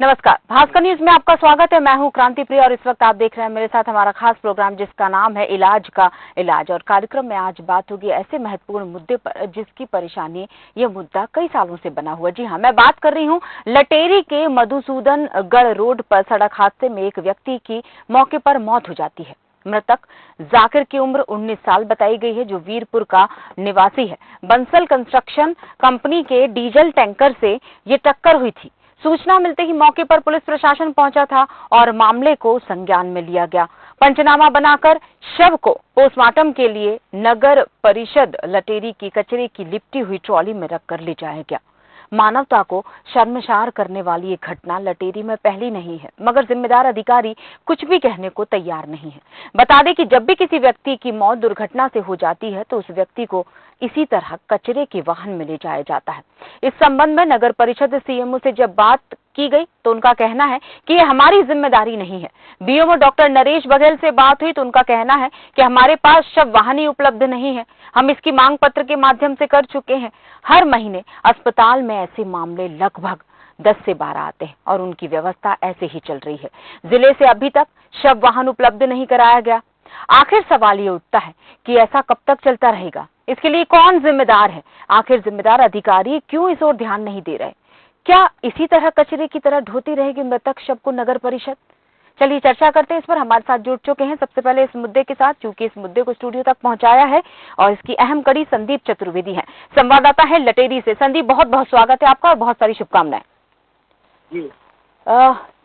नमस्कार, भास्कर न्यूज में आपका स्वागत है। मैं हूं क्रांति प्रिया और इस वक्त आप देख रहे हैं मेरे साथ हमारा खास प्रोग्राम जिसका नाम है इलाज का इलाज। और कार्यक्रम में आज बात होगी ऐसे महत्वपूर्ण मुद्दे पर जिसकी परेशानी यह मुद्दा कई सालों से बना हुआ। जी हां, मैं बात कर रही हूं लटेरी के मधुसूदनगढ़ रोड पर सड़क हादसे में एक व्यक्ति की मौके पर मौत हो जाती है। मृतक जाकिर की उम्र 19 साल बताई गई है, जो वीरपुर का निवासी है। बंसल कंस्ट्रक्शन कंपनी के डीजल टैंकर से ये टक्कर हुई थी। सूचना मिलते ही मौके पर पुलिस प्रशासन पहुंचा था और मामले को संज्ञान में लिया गया। पंचनामा बनाकर शव को पोस्टमार्टम के लिए नगर परिषद लटेरी की कचरे की लिपटी हुई ट्रॉली में रखकर ले जाया गया। मानवता को शर्मसार करने वाली ये घटना लटेरी में पहली नहीं है, मगर जिम्मेदार अधिकारी कुछ भी कहने को तैयार नहीं है। बता दें कि जब भी किसी व्यक्ति की मौत दुर्घटना से हो जाती है तो उस व्यक्ति को इसी तरह कचरे के वाहन में ले जाया जाता है। इस संबंध में नगर परिषद सीएमओ से जब बात की गई तो उनका कहना है कि ये हमारी जिम्मेदारी नहीं है। बीएमओ डॉक्टर नरेश बघेल से बात हुई तो उनका कहना है कि हमारे पास शव वाहन ही उपलब्ध नहीं है। हम इसकी मांग पत्र के माध्यम से कर चुके हैं। हर महीने अस्पताल में ऐसे मामले लगभग 10 से 12 आते हैं और उनकी व्यवस्था ऐसे ही चल रही है। जिले से अभी तक शव वाहन उपलब्ध नहीं कराया गया। आखिर सवाल ये उठता है कि ऐसा कब तक चलता रहेगा? इसके लिए कौन जिम्मेदार है? आखिर जिम्मेदार अधिकारी क्यों इस ओर ध्यान नहीं दे रहे? क्या इसी तरह कचरे की तरह ढोती रहेगी मृतक शव को नगर परिषद? चलिए चर्चा करते हैं इस पर। हमारे साथ जुड़ चुके हैं सबसे पहले इस मुद्दे के साथ, क्योंकि इस मुद्दे को स्टूडियो तक पहुंचाया है और इसकी अहम कड़ी संदीप चतुर्वेदी है, संवाददाता है लटेरी से। संदीप, बहुत बहुत स्वागत है आपका और बहुत सारी शुभकामनाएं। जी,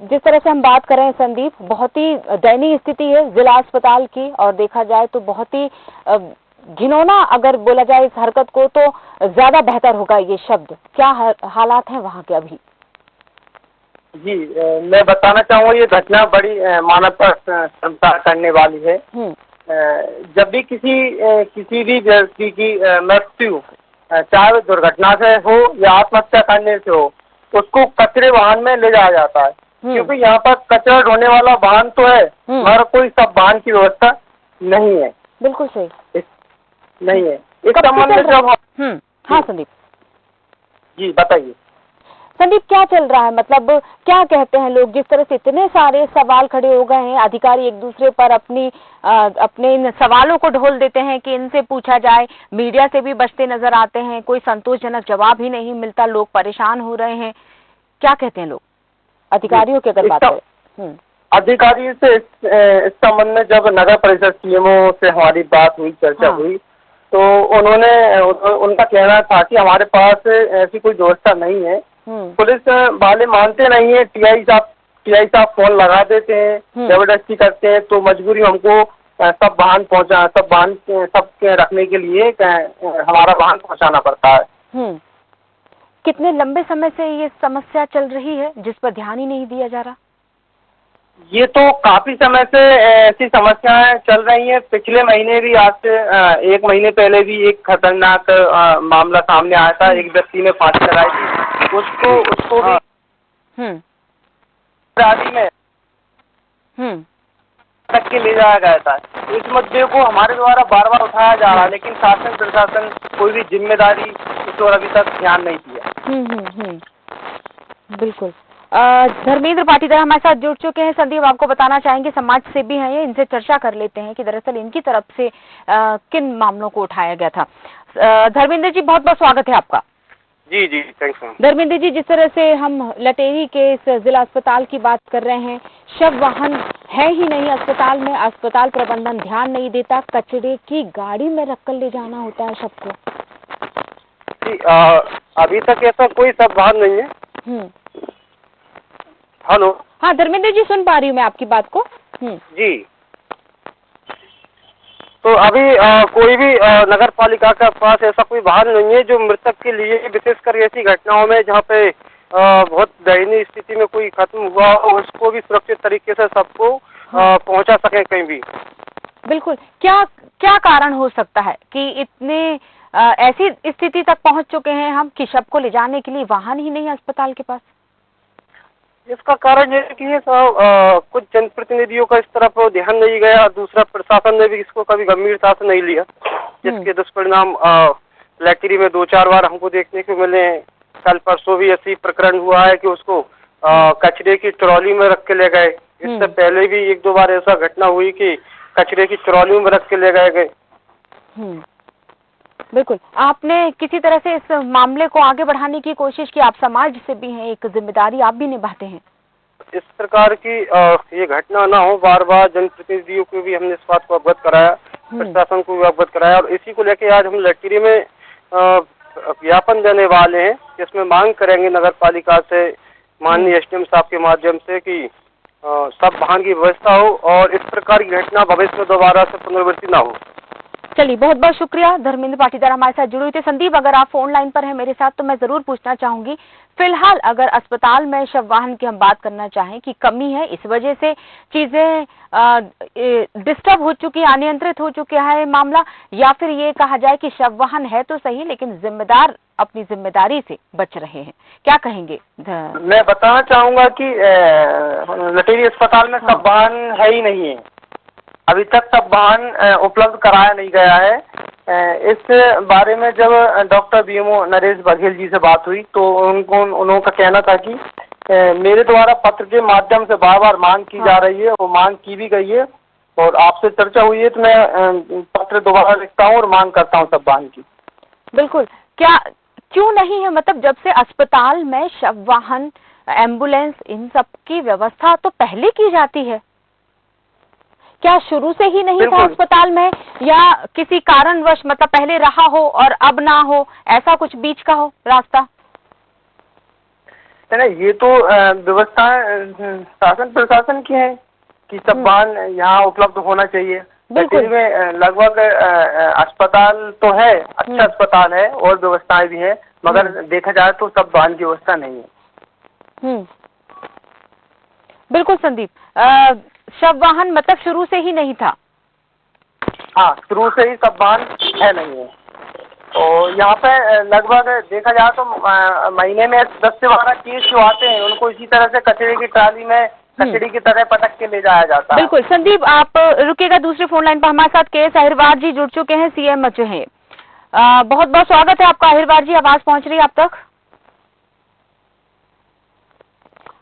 जिस तरह से हम बात कर रहे हैं संदीप, बहुत ही दयनीय स्थिति है जिला अस्पताल की और देखा जाए तो बहुत ही घिनौना अगर बोला जाए इस हरकत को तो ज्यादा बेहतर होगा ये शब्द। क्या हालात हैं वहाँ के अभी? जी, मैं बताना चाहूँगा ये घटना बड़ी मानवता क्षमता करने वाली है। जब भी किसी भी व्यक्ति की मृत्यु चाहे वो दुर्घटना से हो या आत्महत्या करने से हो, उसको कचरे वाहन में ले जाया जाता है, क्योंकि यहाँ पर कचरा ढोने वाला वाहन तो है मगर कोई सब वाहन की व्यवस्था नहीं है। बिल्कुल सही, नहीं है। इस संबंध में जब हाँ संदीप जी बताइए। संदीप, क्या चल रहा है? मतलब क्या कहते हैं लोग? जिस तरह से इतने सारे सवाल खड़े हो गए हैं, अधिकारी एक दूसरे पर अपने इन सवालों को ढोल देते हैं कि इनसे पूछा जाए, मीडिया से भी बचते नजर आते हैं, कोई संतोषजनक जवाब ही नहीं मिलता, लोग परेशान हो रहे हैं। क्या कहते हैं लोग अधिकारियों की अगर बात करें? अधिकारी से इस संबंध में जब नगर परिषद सीएमओ से हमारी बात हुई, चर्चा हुई, तो उनका कहना था कि हमारे पास ऐसी कोई व्यवस्था नहीं है। पुलिस वाले मानते नहीं है। टीआई साहब फोन लगा देते हैं, जबरदस्ती करते हैं, तो मजबूरी हमको सब वाहन सब रखने के लिए हमारा वाहन पहुंचाना पड़ता है। कितने लंबे समय से ये समस्या चल रही है जिस पर ध्यान ही नहीं दिया जा रहा? ये तो काफी समय से ऐसी समस्याएं चल रही हैं। पिछले महीने भी, आज से 1 महीने पहले भी एक खतरनाक मामला सामने आया था। एक व्यक्ति ने फांसी लगाई थी, उसको भी आदि में तक के ले जाया गया था। इस मुद्दे को हमारे द्वारा बार बार उठाया जा रहा है, लेकिन शासन प्रशासन कोई भी जिम्मेदारी इस ओर अभी तक ध्यान नहीं दिया। बिल्कुल। धर्मेंद्र पाटीदार हमारे साथ जुड़ चुके हैं। संदीप, आपको बताना चाहेंगे, समाज सेवी हैं ये, इनसे चर्चा कर लेते हैं कि दरअसल इनकी तरफ से किन मामलों को उठाया गया था। धर्मेंद्र जी, बहुत बहुत स्वागत है आपका। जी जी, थैंक्स मैम। धर्मेंद्र जी, जिस तरह से हम लटेरी के इस जिला अस्पताल की बात कर रहे हैं, शव वाहन है ही नहीं अस्पताल में, अस्पताल प्रबंधन ध्यान नहीं देता, कचरे की गाड़ी में रखकर ले जाना होता है शव को। जी, अभी तक ऐसा कोई शव वाहन नहीं है। हेलो। हाँ धर्मेंद्र जी, सुन पा रही हूँ मैं आपकी बात को। जी, तो अभी कोई भी नगर पालिका के पास ऐसा कोई वाहन नहीं है जो मृतक के लिए, विशेषकर ऐसी घटनाओं में जहाँ पे बहुत दयनीय स्थिति में कोई खत्म हुआ हो, उसको भी सुरक्षित तरीके से सबको पहुंचा सके कहीं भी। बिल्कुल। क्या कारण हो सकता है कि इतने ऐसी स्थिति तक पहुंच चुके हैं हम कि शव को ले जाने के लिए वाहन ही नहीं है अस्पताल के पास? इसका कारण ये कि ये कुछ जनप्रतिनिधियों का इस तरफ ध्यान नहीं गया, दूसरा प्रशासन ने भी इसको कभी गंभीरता से नहीं लिया, जिसके दुष्परिणाम लटेरी में 2-4 बार हमको देखने को मिले। कल परसों भी ऐसी प्रकरण हुआ है कि उसको कचरे की ट्रॉली में रख के ले गए। इससे पहले भी 1-2 बार ऐसा घटना हुई कि कचरे की ट्रॉली में रख के ले गए। बिल्कुल, आपने किसी तरह से इस मामले को आगे बढ़ाने की कोशिश की? आप समाज से भी हैं, एक जिम्मेदारी आप भी निभाते हैं। इस प्रकार की ये घटना ना हो, बार-बार जनप्रतिनिधियों को भी हमने इस बात को अवगत कराया, प्रशासन को भी अवगत कराया, और इसी को लेके आज हम लटेरी में ज्ञापन देने वाले हैं, जिसमें मांग करेंगे नगर पालिका से, माननीय एसडीएम साहब के माध्यम से कि सब वाहन की व्यवस्था हो और इस प्रकार की घटना भविष्य में दोबारा से पुनरावृत्ति ना हो। चलिए, बहुत बहुत शुक्रिया। धर्मेंद्र पाटीदार हमारे साथ जुड़े हुए थे। संदीप, अगर आप फोन लाइन पर हैं मेरे साथ, तो मैं जरूर पूछना चाहूंगी, फिलहाल अगर अस्पताल में शव वाहन की हम बात करना चाहें कि कमी है, इस वजह से चीजें डिस्टर्ब हो चुकी है, अनियंत्रित हो चुका है मामला, या फिर ये कहा जाए कि शव वाहन है तो सही लेकिन जिम्मेदार अपनी जिम्मेदारी से बच रहे हैं, क्या कहेंगे? मैं बताना चाहूंगा कि लटेरी अस्पताल में शव वाहन है ही नहीं है, अभी तक शव वाहन उपलब्ध कराया नहीं गया है। इस बारे में जब डॉक्टर बीएमओ नरेश बघेल जी से बात हुई तो उनका कहना था कि मेरे द्वारा पत्र के माध्यम से बार-बार मांग की जा रही है, वो मांग की भी गई है और आपसे चर्चा हुई है तो मैं पत्र दोबारा लिखता हूँ और मांग करता हूँ शव वाहन की। बिल्कुल, क्यों नहीं है? मतलब जब से अस्पताल में शव वाहन, एम्बुलेंस, इन सब की व्यवस्था तो पहले की जाती है, क्या शुरू से ही नहीं था अस्पताल में, या किसी कारणवश मतलब पहले रहा हो और अब ना हो, ऐसा कुछ बीच का हो रास्ता? नहीं, ये तो व्यवस्था शासन प्रशासन की है कि शव वाहन यहाँ उपलब्ध होना चाहिए। लटेरी में लगभग अस्पताल तो है, अच्छा अस्पताल है और व्यवस्थाएं भी है, मगर देखा जाए तो शव वाहन की व्यवस्था नहीं है। बिल्कुल संदीप, शव वाहन मतलब शुरू से ही नहीं था? हाँ, शुरू से ही शव वाहन है नहीं है। तो यहाँ पे लगभग देखा जाए तो महीने में 10 से 12 केस जो आते हैं उनको इसी तरह से कचरे की ट्राली में कचड़ी की तरह पटक के ले जाया जाता है। बिल्कुल संदीप, आप रुकिएगा, दूसरे फोन लाइन पर हमारे साथ के अहिरवार जी जुड़ चुके हैं, सीएमएचओ हैं। बहुत बहुत स्वागत है आपका अहिरवार जी, आवाज पहुंच रही है आप तक?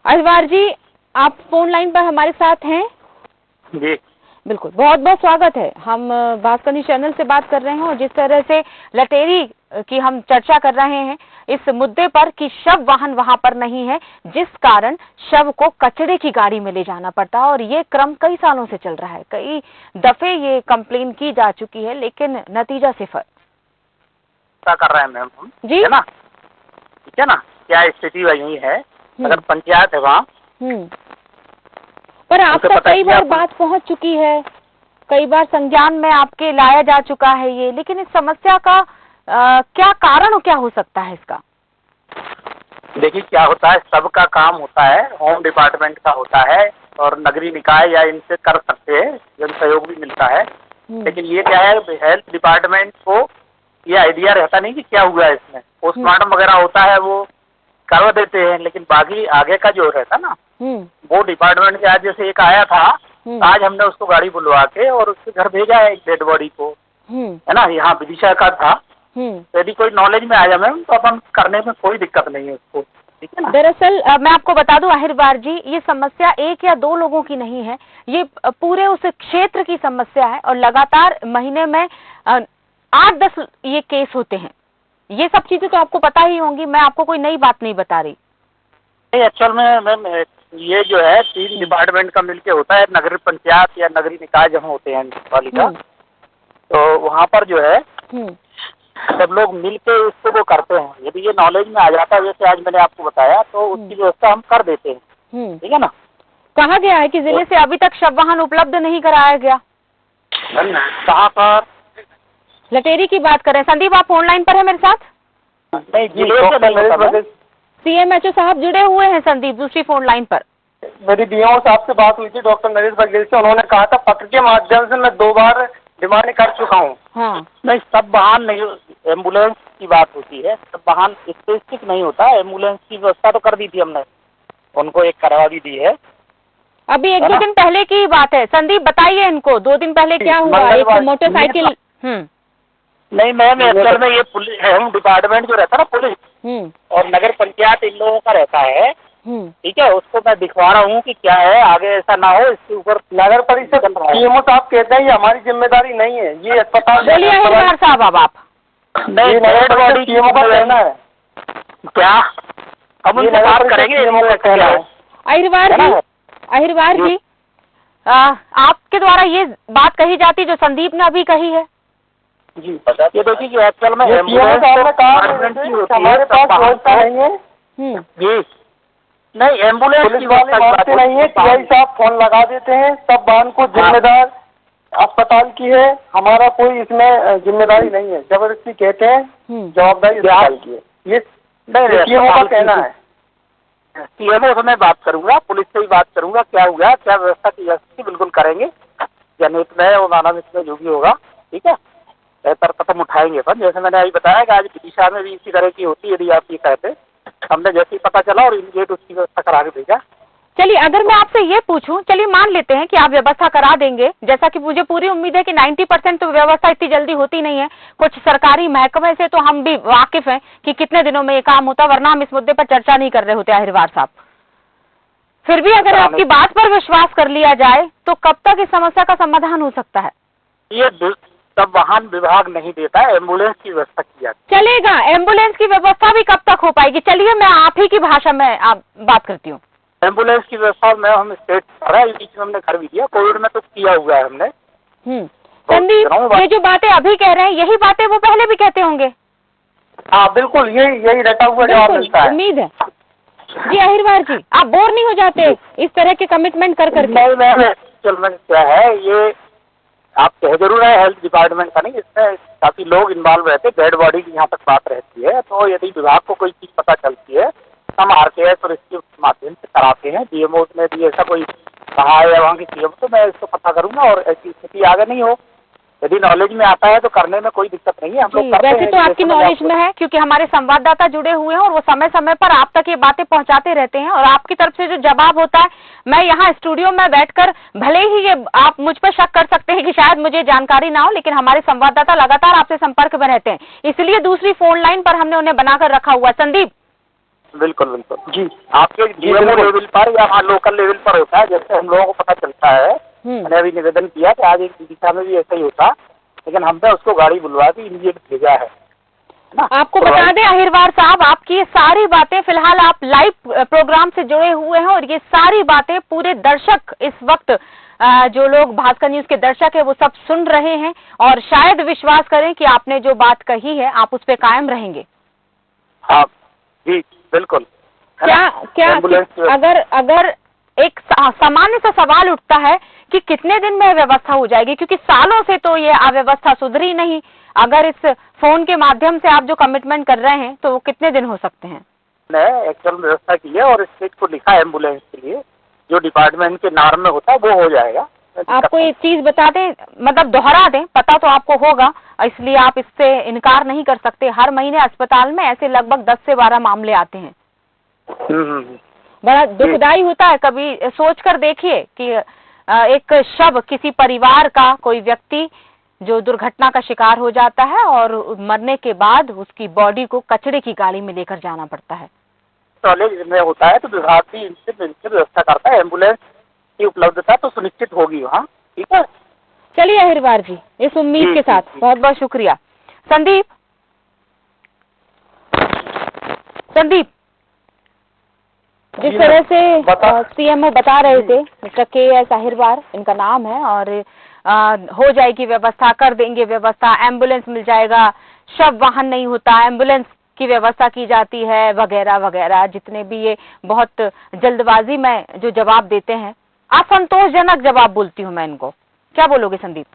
अहिरवार जी, आप फोन लाइन पर हमारे साथ हैं? जी बिल्कुल, बहुत बहुत स्वागत है। हम भास्कर न्यूज चैनल से बात कर रहे हैं और जिस तरह से लटेरी की हम चर्चा कर रहे हैं इस मुद्दे पर कि शव वाहन वहां पर नहीं है, जिस कारण शव को कचड़े की गाड़ी में ले जाना पड़ता है, और ये क्रम कई सालों से चल रहा है। कई दफे ये कंप्लेन की जा चुकी है लेकिन नतीजा सिफर। क्या कर रहे हैं मैम हम जी, है ना, ठीक है ना, क्या स्थिति वही है। अगर पंचायत है वहाँ, पर आप तक कई बार बात पहुंच चुकी है, कई बार संज्ञान में आपके लाया जा चुका है ये, लेकिन इस समस्या का क्या कारण क्या हो सकता है इसका? देखिए क्या होता है, सबका काम होता है, होम डिपार्टमेंट का होता है और नगरीय निकाय या इनसे कर सकते हैं, जन सहयोग भी मिलता है। लेकिन ये क्या है, हेल्थ डिपार्टमेंट को ये आइडिया रहता नहीं कि क्या हुआ है इसमें। पोस्टमार्टम वगैरह होता है वो करवा देते हैं, लेकिन बाकी आगे का जो रहता ना वो डिपार्टमेंट के। आज जैसे एक आया था, आज हमने उसको गाड़ी बुलवा के और उसके घर भेजा है एक डेड बॉडी को, है ना, यहाँ विदिशा का था। यदि कोई नॉलेज में आ जाए मैम तो अपन करने में कोई दिक्कत नहीं है उसको, ठीक है ना। दरअसल मैं आपको बता दूं अहिरवार जी, ये समस्या एक या दो लोगों की नहीं है, ये पूरे उस क्षेत्र की समस्या है और लगातार महीने में 8-10 ये केस होते हैं। ये सब चीजें तो आपको पता ही होंगी, मैं आपको कोई नई बात नहीं बता रही। एक्चुअल में मैम ये जो है 3 डिपार्टमेंट का मिलके होता है, नगर पंचायत या नगरीय निकाय जहाँ होते हैं पालिका, तो वहाँ पर जो है सब लोग मिलके इसको वो करते हैं। यदि ये नॉलेज में आ जाता है, जैसे आज मैंने आपको बताया, तो उसकी व्यवस्था हम कर देते हैं, ठीक है ना। कहा गया है कि जिले से अभी तक शव वाहन उपलब्ध नहीं कराया गया। कहाँ पर? लटेरी की बात कर रहे हैं। संदीप, आप ऑनलाइन पर है मेरे साथ? नहीं, जिले से नहीं। सीएमएचओ साहब जुड़े हुए हैं संदीप दूसरी फोन लाइन पर। मेरी बीएमओ साहब से बात हुई थी डॉक्टर नरेश बघेल से, उन्होंने कहा था पत्र के माध्यम से मैं 2 बार डिमांड कर चुका हूँ। हाँ, नहीं, सब वाहन नहीं, एम्बुलेंस की बात होती है, सब वाहन स्पेसिफिक नहीं होता। एम्बुलेंस की व्यवस्था तो कर दी थी हमने, उनको एक करवा भी दी है। अभी 1-2 दिन पहले की बात है। संदीप बताइए इनको, 2 दिन पहले क्या हुआ? एक मोटरसाइकिल नहीं मैम, एक्चुअल में ये पुलिस होम डिपार्टमेंट जो रहता है ना, पुलिस और नगर पंचायत, इन लोगों का रहता है ठीक है, उसको मैं दिखवा रहा हूँ कि क्या है, आगे ऐसा ना हो, इसके ऊपर नगर परिषद सीएमओ साहब कहते हैं ये हमारी जिम्मेदारी नहीं है, ये अस्पताल बोलिए अहिरवार साहब अब आप। नहीं, नगर परिषद सीएमओ का कहना है। क्या हम उनसे बात करेंगे? अहिरवार जी आपके द्वारा ये बात कही जाती जो संदीप ने अभी कही है जी। ये देखिए कि एक्चुअल में हमारे पास व्यवस्था नहीं है जी, नहीं एम्बुलेंस पुलिस वाले मानते नहीं है, टीआई साहब फोन लगा देते हैं, सब वाहन को जिम्मेदार अस्पताल की है, हमारा कोई इसमें जिम्मेदारी नहीं है, जबरदस्ती कहते हैं जवाबदारी अस्पताल की है, ये सीएमओ का कहना है। सीएमओ से मैं बात करूंगा, पुलिस से ही बात करूंगा, क्या हुआ, क्या व्यवस्था की जा सकती, बिल्कुल करेंगे, जनहित में और मानव हित में जो भी होगा, ठीक है, बेहतर कदम उठाएंगे। पर जैसे मैंने अभी बताया कि आज विदिशा में भी इसी तरह की होती है, यदि आप ये कहते, हमने जैसे ही पता चला और इमीडिएट उसकी व्यवस्था करा के भेजा। चलिए अगर मैं आपसे ये पूछूं, चलिए मान लेते हैं कि आप व्यवस्था करा देंगे, जैसा कि मुझे पूरी उम्मीद है कि 90% तो व्यवस्था इतनी जल्दी होती नहीं है, कुछ सरकारी महकमे से तो हम भी वाकिफ हैं कि कितने दिनों में ये काम होता, वरना हम इस मुद्दे पर चर्चा नहीं कर रहे होते अहिरवार साहब। फिर भी अगर आपकी बात पर विश्वास कर लिया जाए तो कब तक इस समस्या का समाधान हो सकता है? ये तब वाहन विभाग नहीं देता है, एम्बुलेंस की व्यवस्था की जाती है। चलेगा, एम्बुलेंस की व्यवस्था भी कब तक हो पाएगी? चलिए मैं आप ही की भाषा में आप बात करती हूँ। एम्बुलेंस की व्यवस्था में हम स्टेट कर रहे हैं, बीच में हमने कर भी दिया, कोविड में तो किया हुआ है हमने। संदीप ये जो बातें अभी कह रहे हैं यही बातें वो पहले भी कहते होंगे। हाँ बिल्कुल, यही रटा हुआ जवाब मिलता है। उम्मीद है जी। अहिरवार जी आप बोर नहीं हो जाते इस तरह के कमिटमेंट कर करके? नहीं, चल मैं क्या है ये आप कह जरूर है, हेल्थ डिपार्टमेंट का नहीं, इसमें काफी लोग इन्वॉल्व रहते हैं, डेड बॉडी की यहाँ तक बात रहती है, तो यदि विभाग को कोई चीज पता चलती है हम आरकेएस और इसके माध्यम से कराते हैं। डीएमओ में भी ऐसा कोई कहा है वहाँ की सीएम, तो मैं इसको पता करूंगा और ऐसी स्थिति आगे नहीं हो। यदि नॉलेज में आता है तो करने में कोई दिक्कत नहीं है, हम लोग करते हैं। वैसे तो आपकी नॉलेज में है क्योंकि हमारे संवाददाता जुड़े हुए हैं और वो समय समय पर आप तक ये बातें पहुंचाते रहते हैं, और आपकी तरफ से जो जवाब होता है, मैं यहाँ स्टूडियो में बैठकर भले ही ये आप मुझ पर शक कर सकते हैं कि शायद मुझे जानकारी ना हो, लेकिन हमारे संवाददाता लगातार आपसे संपर्क में रहते हैं, इसलिए दूसरी फोन लाइन पर हमने उन्हें बनाकर रखा हुआ। संदीप बिल्कुल बिल्कुल जी, आपके डीएमओ लेवल पर या वहाँ लोकल लेवल पर होता है, जैसे हम लोगों को पता चलता है, मैंने अभी निवेदन किया कि आज एक दिशा में भी ऐसा ही होता, लेकिन हमने उसको गाड़ी बुलवा दी, इमीडिएट भेजा है ना। आपको बता दें अहिरवार साहब, आपकी ये सारी बातें फिलहाल आप लाइव प्रोग्राम से जुड़े हुए हैं और ये सारी बातें पूरे दर्शक इस वक्त जो लोग भास्कर न्यूज के दर्शक है वो सब सुन रहे हैं और शायद विश्वास करें कि आपने जो बात कही है आप उस पर कायम रहेंगे। हाँ जी बिल्कुल। क्या अगर एक सामान्य सा सवाल उठता है कि कितने दिन में व्यवस्था हो जाएगी, क्योंकि सालों से तो ये अव्यवस्था सुधरी नहीं, अगर इस फोन के माध्यम से आप जो कमिटमेंट कर रहे हैं तो वो कितने दिन हो सकते हैं? मैं एक्चुअल व्यवस्था की है और स्टेट को लिखा है एम्बुलेंस के लिए, जो डिपार्टमेंट के नाम में होता है वो हो जाएगा। आपको एक चीज बता दें, मतलब दोहरा दें, पता तो आपको होगा इसलिए आप इससे इनकार नहीं कर सकते, हर महीने अस्पताल में ऐसे लगभग 10 से 12 मामले आते हैं। बड़ा दुखदाई होता है, कभी सोच कर देखिए कि एक शव किसी परिवार का कोई व्यक्ति जो दुर्घटना का शिकार हो जाता है और मरने के बाद उसकी बॉडी को कचरे की गाड़ी में लेकर जाना पड़ता है। कॉलेज में होता है तो विभाग भी इनसे व्यवस्था करता है, एम्बुलेंस की उपलब्धता तो सुनिश्चित होगी वहाँ, ठीक है। चलिए अहिरवार जी, इस उम्मीद के साथ बहुत बहुत शुक्रिया। संदीप जिस तरह से सीएमओ बता रहे थे, मिस्टर के.एस. अहिरवार इनका नाम है, और हो जाएगी व्यवस्था, कर देंगे व्यवस्था, एम्बुलेंस मिल जाएगा, शव वाहन नहीं होता, एम्बुलेंस की व्यवस्था की जाती है, वगैरह वगैरह, जितने भी ये बहुत जल्दबाजी में जो जवाब देते हैं, असंतोषजनक जवाब बोलती हूँ मैं इनको। क्या बोलोगे संदीप?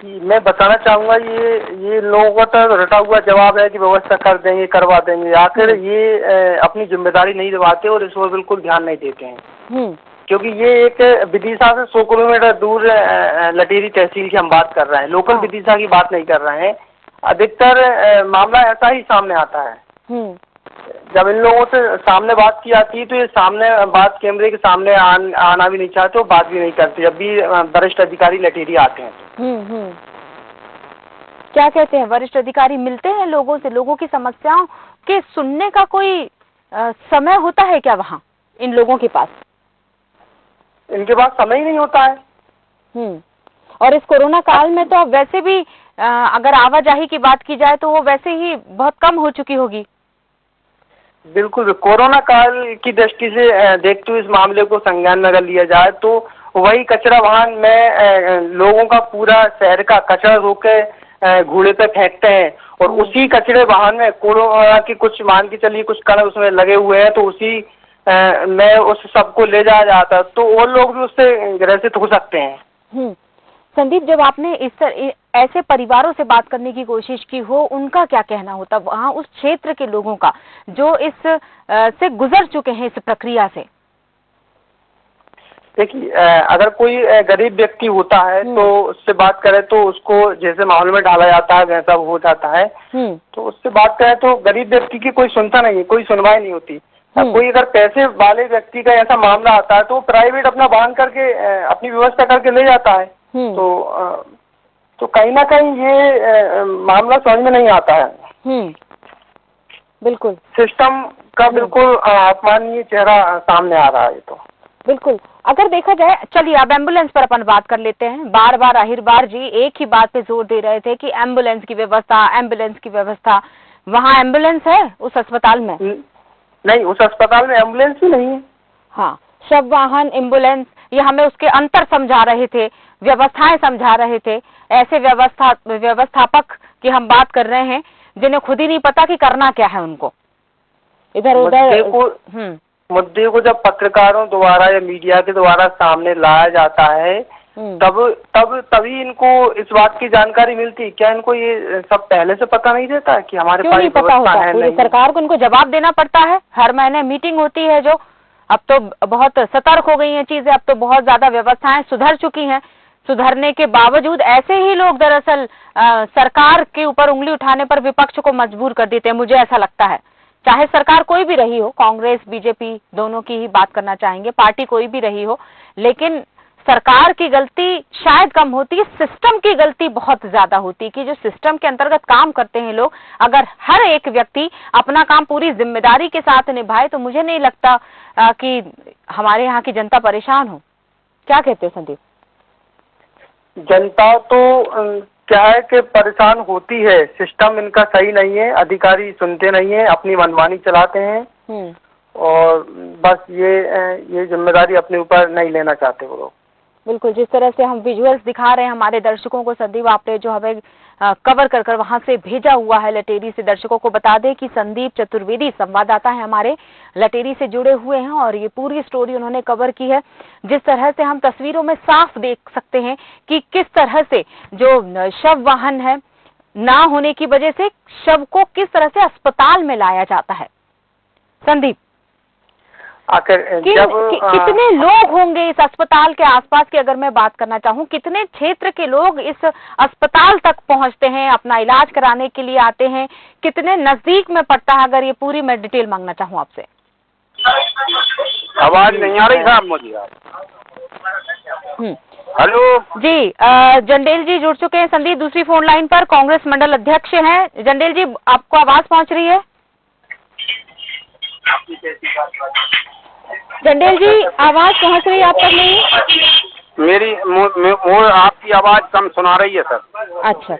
मैं बताना चाहूंगा ये लोगों का तो रटा हुआ जवाब है कि व्यवस्था कर देंगे, करवा देंगे, आखिर ये अपनी जिम्मेदारी नहीं निभाते और इस पर बिल्कुल ध्यान नहीं देते हैं। क्योंकि ये एक विदिशा से 100 किलोमीटर दूर लटेरी तहसील की हम बात कर रहे हैं, लोकल विदिशा की बात नहीं कर रहे हैं। अधिकतर मामला ऐसा ही सामने आता है। जब इन लोगों से सामने बात की जाती है तो ये सामने बात कैमरे के सामने आना भी नहीं चाहते और बात भी नहीं करते, जब भी वरिष्ठ अधिकारी लटेरी आते हैं। क्या कहते हैं वरिष्ठ अधिकारी? मिलते हैं लोगों से, लोगों की समस्याओं के सुनने का कोई समय होता है क्या वहाँ? इन लोगों के पास? इनके पास समय ही नहीं होता है। और इस कोरोना काल में तो अब वैसे भी अगर आवाजाही की बात की जाए तो वो वैसे ही बहुत कम हो चुकी होगी। बिल्कुल, कोरोना काल की दृष्टि से देखते हुए इस मामले को संज्ञान में अगर लिया जाए तो वही कचरा वाहन में लोगों का पूरा शहर का कचरा रोक के घूड़े पे फेंकते हैं और उसी कचरे वाहन में कोरोना की कुछ मान के चलिए कुछ कण उसमें लगे हुए हैं, तो उसी में उस सबको ले जाया जाता है, तो वो लोग भी उससे ग्रसित हो सकते हैं। संदीप, जब आपने ऐसे परिवारों से बात करने की कोशिश की हो, उनका क्या कहना होता वहाँ उस क्षेत्र के लोगों का जो इस से गुजर चुके हैं इस प्रक्रिया से? देखिए, अगर कोई गरीब व्यक्ति होता है तो उससे बात करें तो उसको जैसे माहौल में डाला जाता है वैसा हो जाता है, तो उससे बात करें तो गरीब व्यक्ति की कोई सुनता नहीं है, कोई सुनवाई नहीं होती। कोई अगर पैसे वाले व्यक्ति का ऐसा मामला आता है तो प्राइवेट अपना वाहन करके अपनी व्यवस्था करके ले जाता है। तो कहीं ना कहीं ये मामला समझ में नहीं आता है। बिल्कुल, सिस्टम का बिल्कुल अपमाननीय चेहरा सामने आ रहा है। तो बिल्कुल, अगर देखा जाए, चलिए अब एम्बुलेंस पर अपन बात कर लेते हैं। बार बार अहिरबार जी एक ही बात पे जोर दे रहे थे कि एम्बुलेंस की व्यवस्था। वहाँ एम्बुलेंस है उस अस्पताल में? नहीं, उस अस्पताल में एम्बुलेंस ही नहीं है। हाँ, शव वाहन, एम्बुलेंस, ये हमें उसके अंतर समझा रहे थे, व्यवस्थाएं समझा रहे थे। ऐसे व्यवस्थापक की हम बात कर रहे हैं जिन्हें खुद ही नहीं पता कि करना क्या है उनको। इधर उधर मुद्दे को जब पत्रकारों द्वारा या मीडिया के द्वारा सामने लाया जाता है तभी इनको इस बात की जानकारी मिलती है। क्या इनको ये सब पहले से पता नहीं रहता है कि हमारे पास नहीं पता होता है? पूरी सरकार को इनको जवाब देना पड़ता है। हर महीने मीटिंग होती है जो अब तो बहुत सतर्क हो गई हैं चीजें, अब तो बहुत ज्यादा व्यवस्थाएं सुधर चुकी हैं। सुधरने के बावजूद ऐसे ही लोग दरअसल सरकार के ऊपर उंगली उठाने पर विपक्ष को मजबूर कर देते हैं। मुझे ऐसा लगता है, चाहे सरकार कोई भी रही हो, कांग्रेस बीजेपी दोनों की ही बात करना चाहेंगे, पार्टी कोई भी रही हो, लेकिन सरकार की गलती शायद कम होती है, सिस्टम की गलती बहुत ज्यादा होती है कि जो सिस्टम के अंतर्गत काम करते हैं लोग, अगर हर एक व्यक्ति अपना काम पूरी जिम्मेदारी के साथ निभाए तो मुझे नहीं लगता कि हमारे यहाँ की जनता परेशान हो। क्या कहते हो संदीप? जनता तो क्या है कि परेशान होती है, सिस्टम इनका सही नहीं है, अधिकारी सुनते नहीं है, अपनी मनमानी चलाते हैं और बस ये जिम्मेदारी अपने ऊपर नहीं लेना चाहते वो लोग। बिल्कुल, जिस तरह से हम विजुअल्स दिखा रहे हैं हमारे दर्शकों को, संदीप आपने जो हमें कवर कर वहां से भेजा हुआ है लटेरी से, दर्शकों को बता दें कि संदीप चतुर्वेदी संवाददाता है हमारे, लटेरी से जुड़े हुए हैं और ये पूरी स्टोरी उन्होंने कवर की है। जिस तरह से हम तस्वीरों में साफ देख सकते हैं कि किस तरह से जो शव वाहन है ना होने की वजह से शव को किस तरह से अस्पताल में लाया जाता है। संदीप, कितने लोग होंगे इस अस्पताल के आसपास की अगर मैं बात करना चाहूँ, कितने क्षेत्र के लोग इस अस्पताल तक पहुँचते हैं, अपना इलाज कराने के लिए आते हैं, कितने नजदीक में पड़ता है, अगर ये पूरी मैं डिटेल मांगना चाहूँ आपसे। आवाज नहीं आ रही साहब मुझे। हेलो जी, जंडेल जी जुड़ चुके हैं संदीप दूसरी फोन लाइन पर, कांग्रेस मंडल अध्यक्ष हैं। जंडेल जी, आपको आवाज पहुँच रही है? जंडेल जी, आवाज पहुंच रही है आप तक? नहीं, मेरी आपकी आवाज कम सुना रही है सर। अच्छा,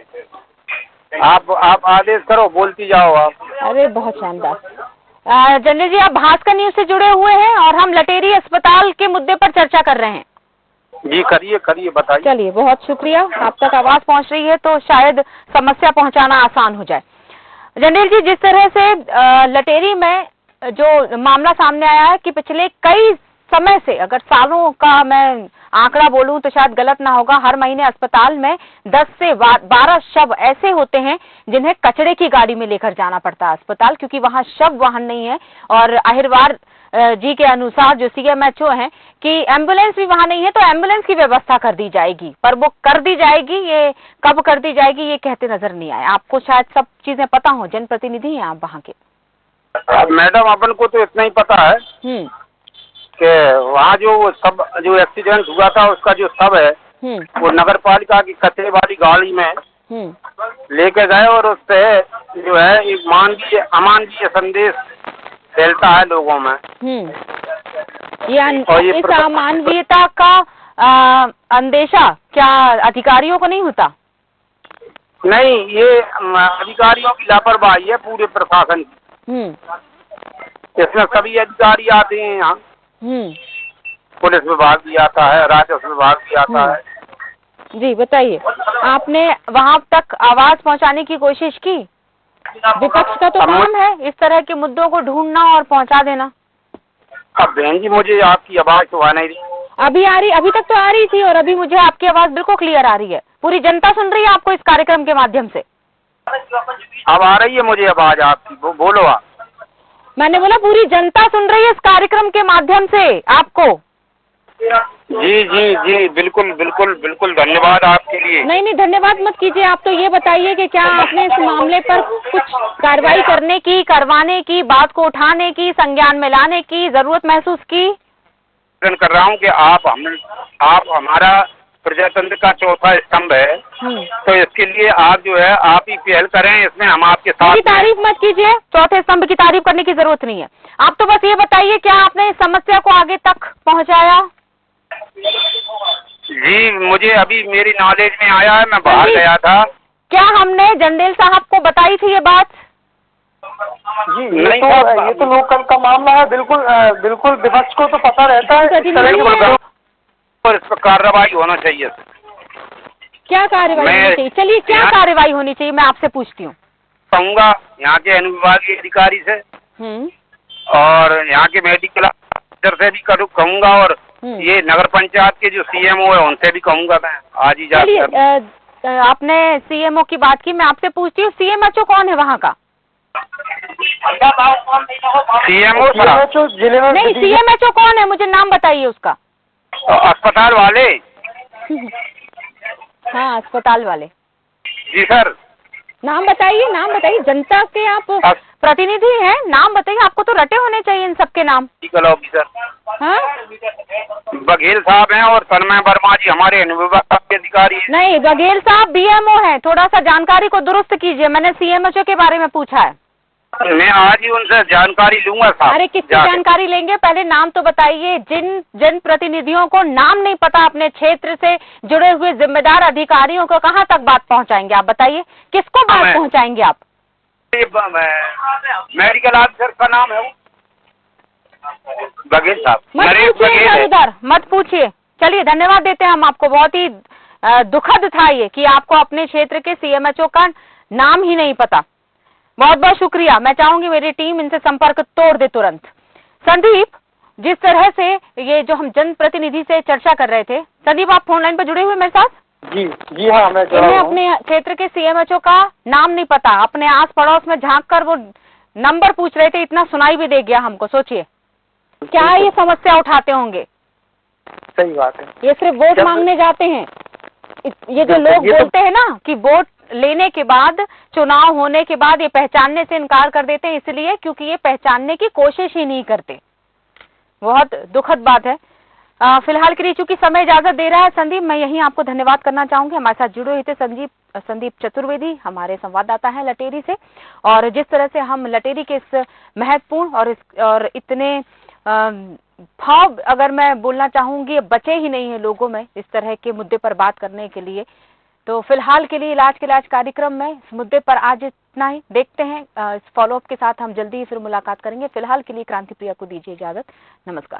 आप आदेश करो, बोलती जाओ आप। अरे बहुत शानदार। जंडेल जी, आप भास्कर न्यूज से जुड़े हुए हैं और हम लटेरी अस्पताल के मुद्दे पर चर्चा कर रहे हैं। जी करिए बताइए। चलिए, बहुत शुक्रिया, आप तक आवाज पहुंच रही है तो शायद समस्या पहुंचाना आसान हो जाए। जंडेल जी, जिस तरह से लटेरी में जो मामला सामने आया है कि पिछले कई समय से, अगर सालों का मैं आंकड़ा बोलूं तो शायद गलत ना होगा, हर महीने अस्पताल में 10 से 12 शव ऐसे होते हैं जिन्हें कचड़े की गाड़ी में लेकर जाना पड़ता है अस्पताल, क्योंकि वहां शव वाहन नहीं है। और अहिरवार जी के अनुसार जो CMHO हैं कि एम्बुलेंस भी वहां नहीं है, तो एम्बुलेंस की व्यवस्था कर दी जाएगी, पर वो कर दी जाएगी, ये कब कर दी जाएगी ये कहते नजर नहीं आए। आपको शायद सब चीजें पता हो, जनप्रतिनिधि हैं आप वहाँ के। मैडम, अपन को तो इतना ही पता है कि वहाँ जो एक्सीडेंट हुआ था उसका जो शव है वो नगर पालिका की कचरे वाली गाड़ी में लेके गए और उससे जो है एक अमानवीय संदेश फैलता है लोगों में और ये इस अमानवीयता का अंदेशा क्या अधिकारियों को नहीं होता? नहीं, ये अधिकारियों की लापरवाही है पूरे प्रशासन की। इसमें सभी अधिकारी आते हैं यहाँ, पुलिस विभाग भी आता है, राजस्व विभाग भी आता है। जी बताइए, आपने वहाँ तक आवाज पहुँचाने की कोशिश की? विपक्ष का तो काम है इस तरह के मुद्दों को ढूंढना और पहुँचा देना। अब बहन जी मुझे आपकी आवाज तो आ नहीं रही। अभी आ रही, अभी तक तो आ रही थी और अभी मुझे आपकी आवाज बिल्कुल क्लियर आ रही है। पूरी जनता सुन रही है आपको इस कार्यक्रम के माध्यम से। अब आ रही है मुझे आवाज आपकी, बोलो आप। मैंने बोला पूरी जनता सुन रही है इस कार्यक्रम के माध्यम से आपको। जी जी जी, बिल्कुल बिल्कुल बिल्कुल, धन्यवाद आपके लिए। नहीं नहीं, धन्यवाद मत कीजिए। आप तो ये बताइए कि क्या आपने इस मामले पर कुछ कार्रवाई करने की, करवाने की, बात को उठाने की, संज्ञान में लाने की जरूरत महसूस की? कर रहा हूँ कि आप हमारा प्रजातंत्र का चौथा स्तंभ है, तो इसके लिए आप जो है आप ही पहल करें, इसमें हम आपके साथ। तारीफ मत कीजिए, चौथे स्तंभ की तारीफ करने की जरूरत नहीं है। आप तो बस ये बताइए क्या आपने इस समस्या को आगे तक पहुँचाया? जी मुझे अभी मेरी नॉलेज में आया है, मैं बाहर गया था। क्या हमने जंडेल साहब को बताई थी ये बात? जी ये तो लोकल का मामला है। बिल्कुल बिल्कुल विपक्ष को तो पता रहता है और इस पर कार्रवाई होना चाहिए। क्या कार्रवाई होनी चाहिए? चलिए क्या कार्रवाई होनी चाहिए मैं आपसे पूछती हूँ। कहूँगा यहाँ के अनुविभागीय अधिकारी से और यहाँ के मेडिकल ऑफिसर से भी कहूँगा और ये नगर पंचायत के जो सीएमओ है उनसे भी कहूँगा मैं आज ही जाकर। आपने सीएमओ की बात की, मैं आपसे पूछती हूँ सीएमएचओ कौन है वहाँ का? सीएमओ जिले में नहीं, सीएमएचओ कौन है मुझे नाम बताइए उसका। अस्पताल वाले। हाँ अस्पताल वाले। जी सर। नाम बताइए, नाम बताइए। जनता के आप प्रतिनिधि हैं, नाम बताइए। आपको तो रटे होने चाहिए इन सबके नाम। मेडिकल ऑफिसर बघेल साहब हैं और तन्मय वर्मा जी हमारे अनुविभाग के अधिकारी हैं। नहीं, बघेल साहब बीएमओ हैं। थोड़ा सा जानकारी को दुरुस्त कीजिए। मैंने सीएमएचओ के बारे में पूछा है। मैं आज ही उनसे जानकारी लूंगा साहब। अरे किससे जानकारी लेंगे? पहले नाम तो बताइए। जिन जन प्रतिनिधियों को नाम नहीं पता अपने क्षेत्र से जुड़े हुए जिम्मेदार अधिकारियों को कहाँ तक बात पहुँचाएंगे आप बताइए? किसको बात पहुँचाएंगे आप? मेडिकल ऑफिसर का नाम है वो बघेल साहब। मत पूछिए। चलिए धन्यवाद देते हैं हम आपको। बहुत ही दुखद था ये कि आपको अपने क्षेत्र के सीएमएचओ का नाम ही नहीं पता। बहुत बहुत शुक्रिया। मैं चाहूंगी मेरी टीम इनसे संपर्क तोड़ दे तुरंत। संदीप, जिस तरह से ये जो हम जनप्रतिनिधि से चर्चा कर रहे थे, संदीप आप फोन लाइन पर जुड़े हुए मेरे साथ? जी हाँ, मैं जुड़ा हूं। अपने क्षेत्र के सीएमएचओ का नाम नहीं पता, अपने आस पड़ोस में झांक कर वो नंबर पूछ रहे थे, इतना सुनाई भी दे गया हमको। सोचिए क्या ये समस्या उठाते होंगे। सही बात है। ये सिर्फ वोट मांगने जाते हैं। ये जो लोग बोलते हैं ना कि वोट लेने के बाद, चुनाव होने के बाद ये पहचानने से इनकार कर देते हैं, इसलिए क्योंकि ये पहचानने की कोशिश ही नहीं करते। बहुत दुखद बात है। फिलहाल के लिए चूंकि समय इजाजत दे रहा है संदीप, मैं यहीं आपको धन्यवाद करना चाहूंगी। हमारे साथ जुड़े हुए थे संदीप चतुर्वेदी, हमारे संवाददाता हैं लटेरी से। और जिस तरह से हम लटेरी के इस महत्वपूर्ण और इतने भाव, अगर मैं बोलना चाहूंगी, बचे ही नहीं है लोगों में इस तरह के मुद्दे पर बात करने के लिए। तो फिलहाल के लिए इलाज के इलाज कार्यक्रम में इस मुद्दे पर आज इतना ही। देखते हैं इस फॉलोअप के साथ हम जल्दी ही फिर मुलाकात करेंगे। फिलहाल के लिए क्रांति प्रिया को दीजिए इजाजत। नमस्कार।